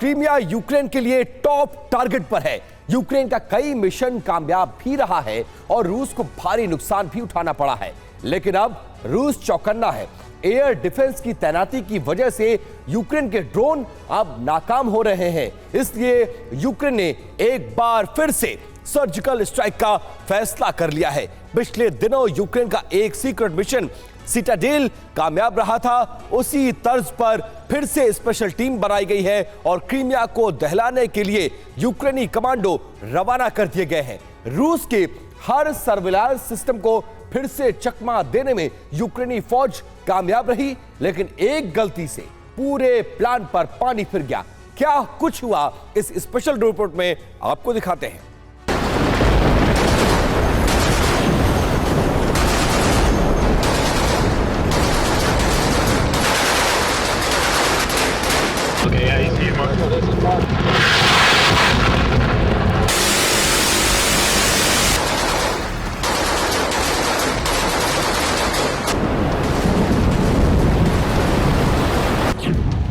Crimea Ukraine के लिए top target पर है। यूक्रेन का कई मिशन कामयाब भी रहा है और रूस को भारी नुकसान भी उठाना पड़ा है, लेकिन अब रूस चौकन्ना है। एयर डिफेंस की तैनाती की वजह से यूक्रेन के ड्रोन अब नाकाम हो रहे हैं, इसलिए यूक्रेन ने एक बार फिर से सर्जिकल स्ट्राइक का फैसला कर लिया है। पिछले दिनों यूक्रेन का एक सीक्रेट मिशन सिटाडेल कामयाब रहा था, उसी तर्ज पर फिर से स्पेशल टीम बनाई गई है और क्रीमिया को दहलाने के लिए यूक्रेनी कमांडो रवाना कर दिए गए हैं। रूस के हर सर्विलांस सिस्टम को फिर से चकमा देने में यूक्रेनी फौज कामयाब रही, लेकिन एक गलती से पूरे प्लान पर पानी फिर गया। क्या कुछ हुआ इस स्पेशल रिपोर्ट में आपको दिखाते हैं।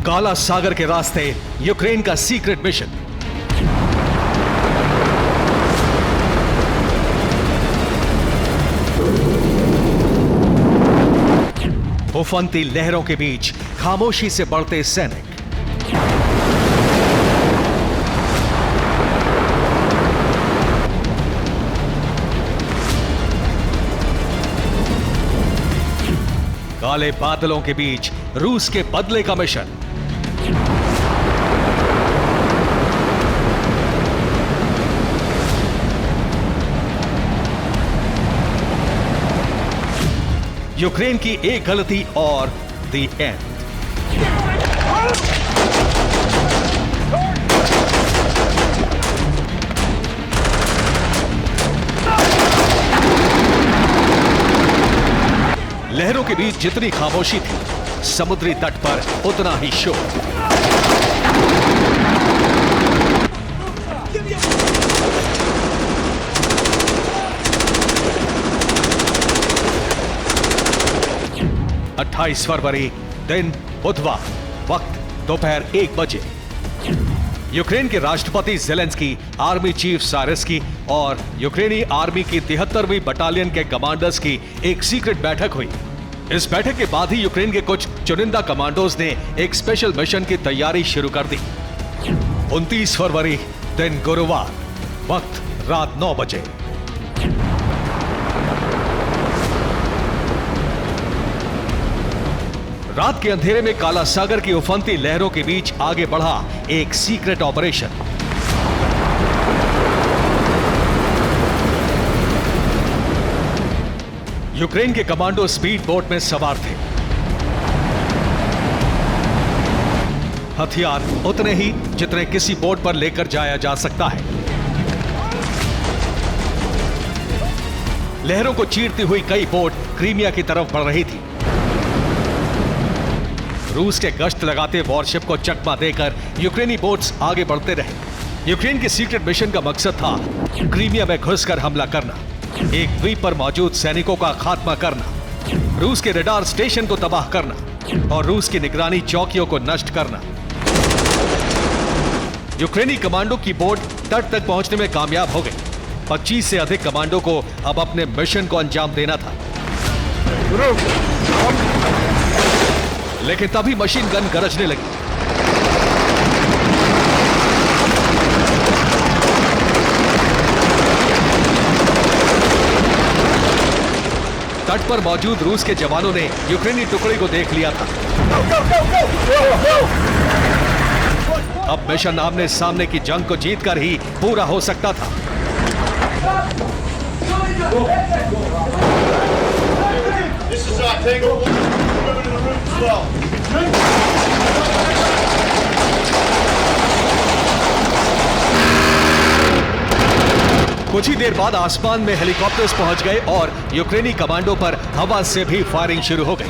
काला सागर के रास्ते यूक्रेन का सीक्रेट मिशन। उफनती लहरों के बीच खामोशी से बढ़ते सैनिक। काले बादलों के बीच रूस के बदले का मिशन। यूक्रेन की एक गलती और द एंड। लहरों के बीच जितनी खामोशी थी, समुद्री तट पर उतना ही शोर। फरवरी दिन बुधवार, वक्त दोपहर 1 बजे। यूक्रेन के राष्ट्रपति ज़ेलेंस्की, आर्मी चीफ सायरस्की और यूक्रेनी आर्मी की 73वीं बटालियन के कमांडर्स की एक सीक्रेट बैठक हुई। इस बैठक के बाद ही यूक्रेन के कुछ चुनिंदा कमांडोज ने एक स्पेशल मिशन की तैयारी शुरू कर दी। 29 फरवरी दिन गुरुवार, वक्त रात 9 बजे। रात के अंधेरे में काला सागर की उफनती लहरों के बीच आगे बढ़ा एक सीक्रेट ऑपरेशन। यूक्रेन के कमांडो स्पीड बोट में सवार थे। हथियार उतने ही जितने किसी बोट पर लेकर जाया जा सकता है। लहरों को चीरती हुई कई बोट क्रीमिया की तरफ बढ़ रही थी। रूस के गश्त लगाते वॉरशिप को चकमा देकर यूक्रेनी बोट्स आगे बढ़ते रहे। यूक्रेन के सीक्रेट मिशन का मकसद था क्रीमिया में घुसकर हमला करना, एक द्वीप पर मौजूद सैनिकों का खात्मा करना, रूस के रडार स्टेशन को तबाह करना और रूस की निगरानी चौकियों को नष्ट करना। यूक्रेनी कमांडो की बोट तट तक पहुंचने में कामयाब हो गई। 25 से अधिक कमांडो को अब अपने मिशन को अंजाम देना था, लेकिन तभी मशीन गन गरजने लगी। तट पर मौजूद रूस के जवानों ने यूक्रेनी टुकड़ी को देख लिया था। अब मिशन आमने सामने की जंग को जीतकर ही पूरा हो सकता था। कुछ ही देर बाद आसमान में हेलीकॉप्टर्स पहुंच गए और यूक्रेनी कमांडो पर हवा से भी फायरिंग शुरू हो गई।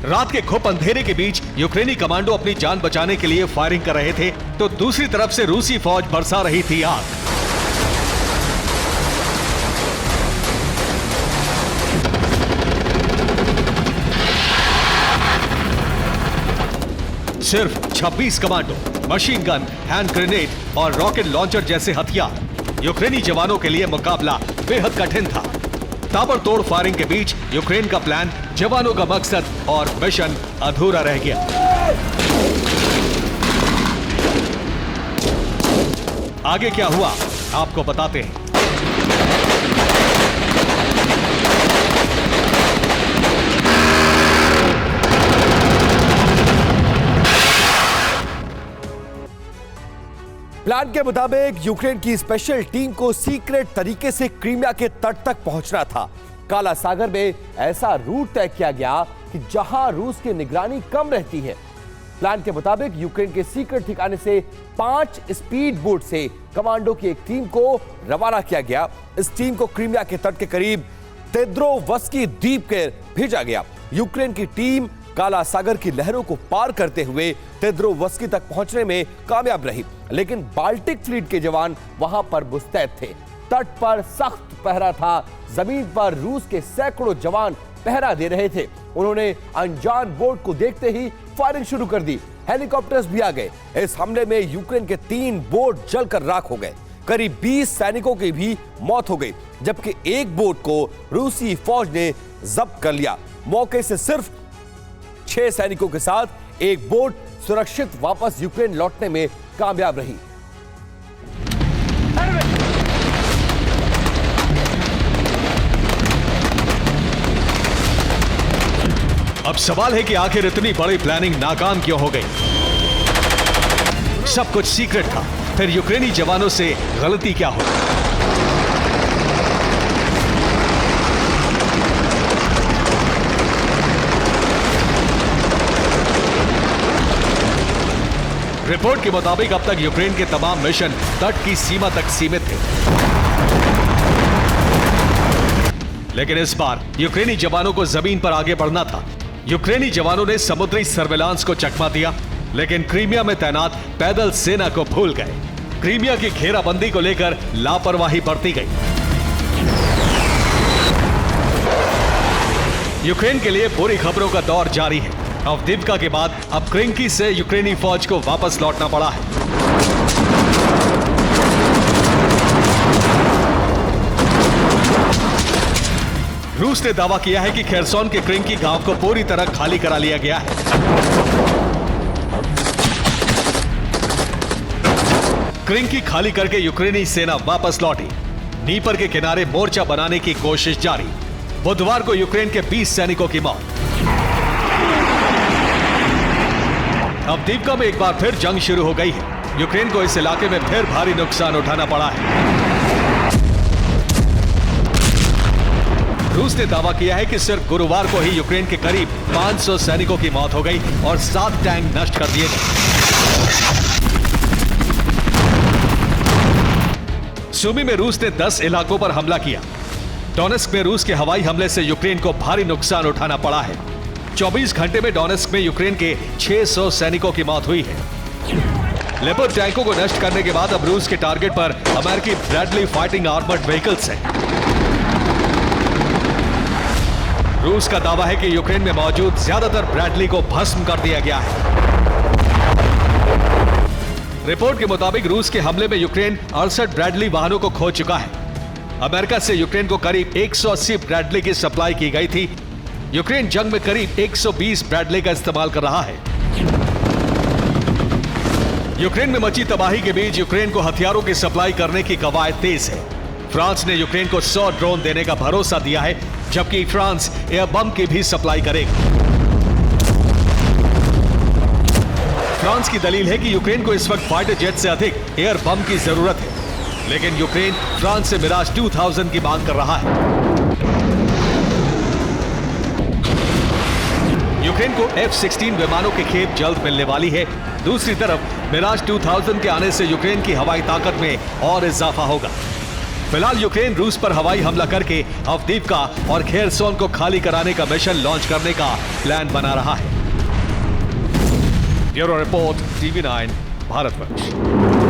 रात के घुप अंधेरे के बीच यूक्रेनी कमांडो अपनी जान बचाने के लिए फायरिंग कर रहे थे, तो दूसरी तरफ से रूसी फौज बरसा रही थी आग। सिर्फ 26 commando, machine gun, hand grenade और रॉकेट लॉन्चर जैसे हथियार। यूक्रेनी जवानों के लिए मुकाबला बेहद कठिन था। ताबड़तोड़ फायरिंग के बीच यूक्रेन का प्लान, जवानों का मकसद और मिशन अधूरा रह गया। आगे क्या हुआ आपको बताते हैं। प्लान के मुताबिक यूक्रेन की स्पेशल टीम को सीक्रेट तरीके से क्रीमिया के तट तक पहुंचना था। काला सागर में ऐसा रूट तय किया गया कि जहां रूस की निगरानी कम रहती है। प्लान के मुताबिक यूक्रेन के सीक्रेट ठिकाने से 5 स्पीड बोट से कमांडो की एक टीम को रवाना किया गया। इस टीम को क्रीमिया के तट के करीब तेद्रोवस्की द्वीप पर भेजा गया। यूक्रेन की टीम काला सागर की लहरों को पार करते हुए तेद्रोवस्की तक पहुंचने में कामयाब रही, लेकिन बाल्टिक फ्लीट के जवान वहां पर मुस्तैद थे। तट पर सख्त पहरा था। जमीन पर रूस के सैकड़ों जवान पहरा दे रहे थे। उन्होंने अनजान बोट को देखते ही फायरिंग शुरू कर दी। हेलीकॉप्टर्स भी आ गए। इस हमले में यूक्रेन के 3 बोट जलकर राख हो गए। करीब 20 सैनिकों की भी मौत हो गई, जबकि एक बोट को रूसी फौज ने जब्त कर लिया। मौके से सिर्फ 6 सैनिकों के साथ एक बोट सुरक्षित वापस यूक्रेन लौटने में कामयाब रही। अब सवाल है कि आखिर इतनी बड़ी प्लानिंग नाकाम क्यों हो गई। सब कुछ सीक्रेट था, फिर यूक्रेनी जवानों से गलती क्या हो? रिपोर्ट के मुताबिक अब तक यूक्रेन के तमाम मिशन तट की सीमा तक सीमित थे, लेकिन इस बार यूक्रेनी जवानों को जमीन पर आगे बढ़ना था। यूक्रेनी जवानों ने समुद्री सर्विलांस को चकमा दिया, लेकिन क्रीमिया में तैनात पैदल सेना को भूल गए। क्रीमिया की घेराबंदी को लेकर लापरवाही बरती गई। यूक्रेन के लिए बुरी खबरों का दौर जारी है। अवदिव्का के बाद अब क्रिंकी से यूक्रेनी फौज को वापस लौटना पड़ा है। रूस ने दावा किया है कि खेरसोन के क्रिंकी गांव को पूरी तरह खाली करा लिया गया है। क्रिंकी खाली करके यूक्रेनी सेना वापस लौटी। नीपर के किनारे मोर्चा बनाने की कोशिश जारी। बुधवार को यूक्रेन के 20 सैनिकों की मौत। अवदिव्का में एक बार फिर जंग शुरू हो गई है। यूक्रेन को इस इलाके में फिर भारी नुकसान उठाना पड़ा है। रूस ने दावा किया है कि सिर्फ गुरुवार को ही यूक्रेन के करीब 500 सैनिकों की मौत हो गई और 7 टैंक नष्ट कर दिए गए। सुमी में रूस ने 10 इलाकों पर हमला किया। डोनेस्क में रूस के हवाई हमले से यूक्रेन को भारी नुकसान उठाना पड़ा है। 24 घंटे में डोनेस्क में यूक्रेन के 600 सैनिकों की मौत हुई है। लेपर्ड टैंकों को नष्ट करने के बाद अब रूस के टारगेट पर अमेरिकी ब्रैडली फाइटिंग आर्मर्ड व्हीकल्स हैं। रूस का दावा है कि यूक्रेन में मौजूद ज्यादातर ब्रैडली को भस्म कर दिया गया है। रिपोर्ट के मुताबिक रूस के हमले में यूक्रेन 68 ब्रैडली वाहनों को खो चुका है। अमेरिका से यूक्रेन को करीब 180 ब्रैडली की सप्लाई की गई थी। यूक्रेन जंग में करीब 120 ब्रैडली का इस्तेमाल कर रहा है। यूक्रेन में मची तबाही के बीच यूक्रेन को हथियारों की सप्लाई करने की कवायद तेज है। फ्रांस ने यूक्रेन को 100 ड्रोन देने का भरोसा दिया है, जबकि फ्रांस एयर बम की भी सप्लाई करेगा। फ्रांस की दलील है कि यूक्रेन को इस वक्त फाइटर जेट से अधिक एयर बम की जरूरत है, लेकिन यूक्रेन फ्रांस से मिराज 2000 की मांग कर रहा है। यूक्रेन को F-16 विमानों की खेप जल्द मिलने वाली है। दूसरी तरफ मिराज 2000 के आने से यूक्रेन की हवाई ताकत में और इजाफा होगा। फिलहाल यूक्रेन रूस पर हवाई हमला करके अवदिव्का और खेरसोन को खाली कराने का मिशन लॉन्च करने का प्लान बना रहा है। Bureau report, TV9 Bharatvarsh.